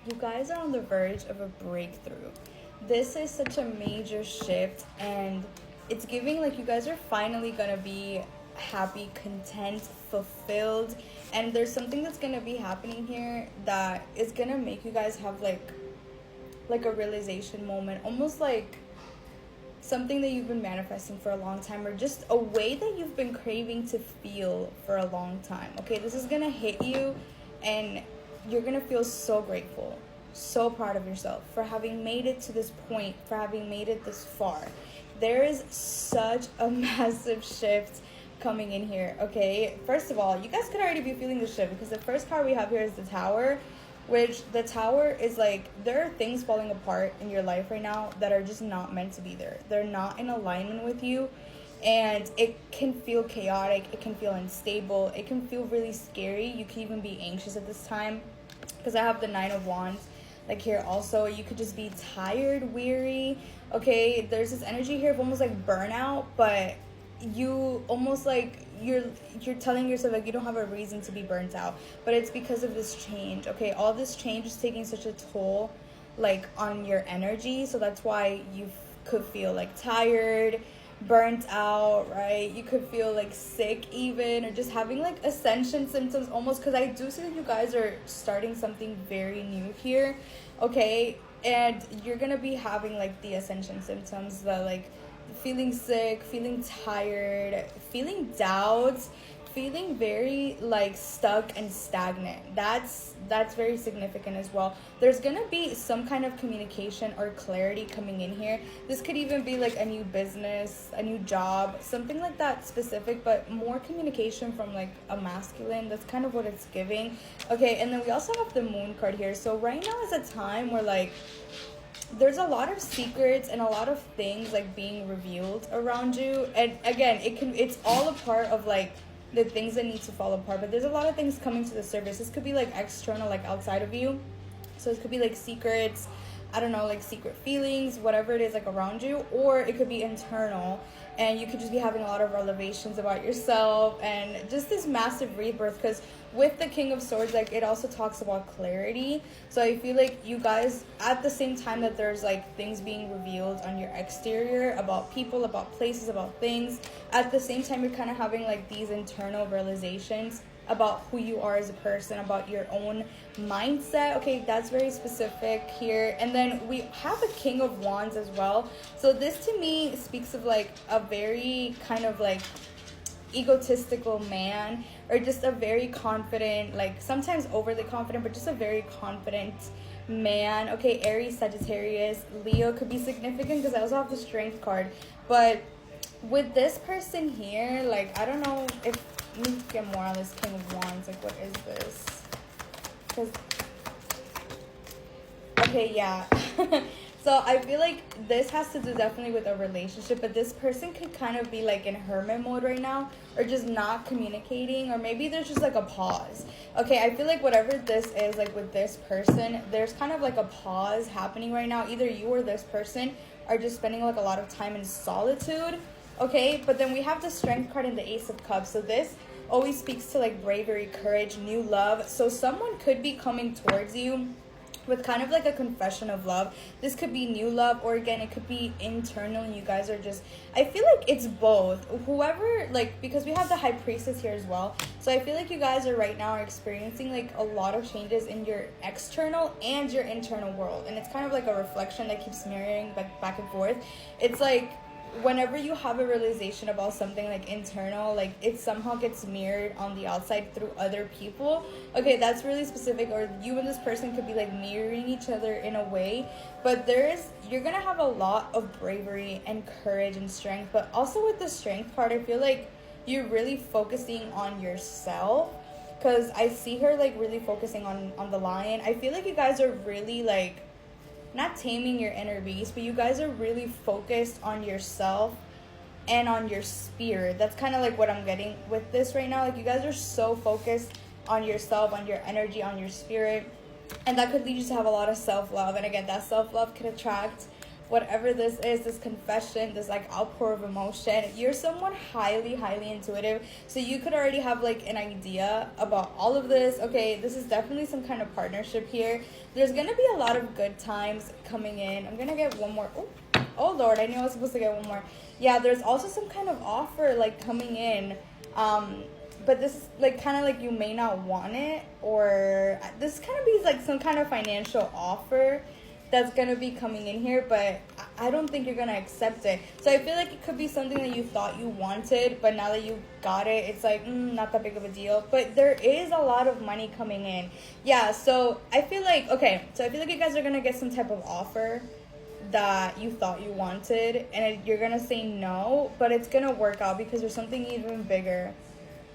you guys are on the verge of a breakthrough. This is such a major shift, and it's giving like you guys are finally gonna be happy, content, fulfilled, and there's something that's gonna be happening here that is gonna make you guys have like a realization moment, almost like something that you've been manifesting for a long time, or just a way that you've been craving to feel for a long time. Okay, this is gonna hit you, and you're gonna feel so grateful, so proud of yourself for having made it to this point, for having made it this far. There is such a massive shift coming in here. Okay, first of all, you guys could already be feeling the shift, because the first card we have here is the Tower, which the Tower is like, there are things falling apart in your life right now that are just not meant to be there. They're not in alignment with you, and it can feel chaotic, it can feel unstable, it can feel really scary. You can even be anxious at this time, because I have the Nine of Wands like here also. You could just be tired, weary. Okay, there's this energy here of almost like burnout, but you almost like you're telling yourself like you don't have a reason to be burnt out, but it's because of this change. Okay, all this change is taking such a toll like on your energy, so that's why you could feel like tired, burnt out, right? You could feel like sick even, or just having like ascension symptoms almost, because I do see that you guys are starting something very new here. Okay, and you're gonna be having like the ascension symptoms, the like feeling sick, feeling tired, feeling doubts, feeling very like stuck and stagnant. That's very significant as well. There's gonna be some kind of communication or clarity coming in here. This could even be like a new business, a new job, something like that specific, but more communication from like a masculine. That's kind of what it's giving. Okay, and then we also have the Moon card here. So right now is a time where like there's a lot of secrets and a lot of things like being revealed around you, and again, it's all a part of like the things that need to fall apart, but there's a lot of things coming to the surface. This could be like external, like outside of you, so it could be like secrets, I don't know, like secret feelings, whatever it is like around you, or it could be internal, and you could just be having a lot of revelations about yourself and just this massive rebirth, because with the King of Swords, like it also talks about clarity. So I feel like you guys, at the same time that there's like things being revealed on your exterior about people, about places, about things, at the same time you're kind of having like these internal realizations about who you are as a person, about your own mindset. Okay, that's very specific here. And then we have a King of Wands as well. So this to me speaks of like a very kind of like egotistical man, or just a very confident, like sometimes overly confident, but just a very confident man. Okay, Aries, Sagittarius, Leo could be significant, because I also have the Strength card. But with this person here, like I don't know if, let me get more on this King of Wands. Like, what is this? Because, okay, yeah. So I feel like this has to do definitely with a relationship, but this person could kind of be like in hermit mode right now, or just not communicating, or maybe there's just like a pause. Okay, I feel like whatever this is, like with this person, there's kind of like a pause happening right now. Either you or this person are just spending like a lot of time in solitude. Okay, but then we have the Strength card and the Ace of Cups. So this always speaks to like bravery, courage, new love. So someone could be coming towards you with kind of like a confession of love. This could be new love, or again, it could be internal, and you guys are just, I feel like it's both. Whoever, like, because we have the High Priestess here as well. So I feel like you guys are right now experiencing like a lot of changes in your external and your internal world. And it's kind of like a reflection that keeps mirroring back and forth. It's like, whenever you have a realization about something like internal, like it somehow gets mirrored on the outside through other people. Okay, that's really specific, or you and this person could be like mirroring each other in a way. But you're gonna have a lot of bravery and courage and strength. But also with the Strength part, I feel like you're really focusing on yourself, because I see her like really focusing on the Lion. I feel like you guys are really like not taming your inner beast, but you guys are really focused on yourself and on your spirit. That's kind of like what I'm getting with this right now. Like you guys are so focused on yourself, on your energy, on your spirit, and that could lead you to have a lot of self-love. And again, that self-love could attract whatever this is, this confession, this like outpour of emotion, you're someone highly, highly intuitive. So you could already have like an idea about all of this. Okay, this is definitely some kind of partnership here. There's gonna be a lot of good times coming in. I'm gonna get one more. Oh Lord, I knew I was supposed to get one more. Yeah, there's also some kind of offer like coming in. But this is like kind of like you may not want it, or this kind of be like some kind of financial offer that's gonna be coming in here, but I don't think you're gonna accept it. So I feel like it could be something that you thought you wanted, but now that you got it, it's like not that big of a deal. But there is a lot of money coming in. Yeah, so I feel like, okay, so I feel like you guys are gonna get some type of offer that you thought you wanted, and you're gonna say no, but it's gonna work out because there's something even bigger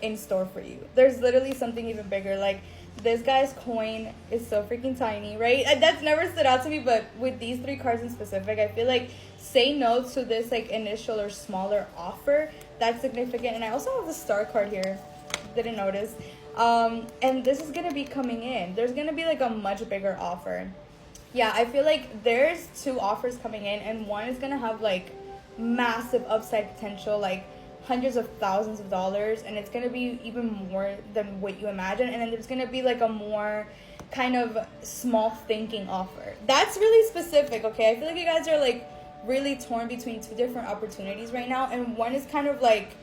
in store for you. There's literally something even bigger. Like, this guy's coin is so freaking tiny, right? That's never stood out to me, but with these 3 cards in specific, I feel like say no to this like initial or smaller offer. That's significant. And I also have the star card here. Didn't notice. And this is gonna be coming in. There's gonna be like a much bigger offer. Yeah, I feel like there's 2 offers coming in, and one is gonna have like massive upside potential, like hundreds of thousands of dollars, and it's gonna be even more than what you imagine. And then there's gonna be like a more kind of small thinking offer that's really specific. Okay, I feel like you guys are like really torn between 2 different opportunities right now, and one is kind of like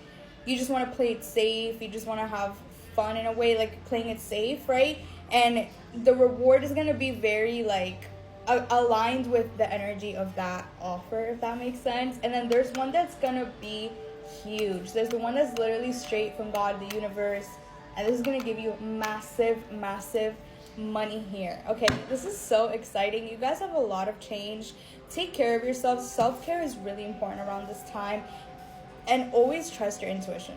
you just want to play it safe, you just want to have fun in a way, like playing it safe, right? And the reward is gonna be very like aligned with the energy of that offer, if that makes sense. And then there's one that's gonna be huge. There's the one that's literally straight from God, the universe, and this is gonna give you massive money here. Okay, this is so exciting. You guys have a lot of change. Take care of yourself. Self-care is really important around this time, and always trust your intuition.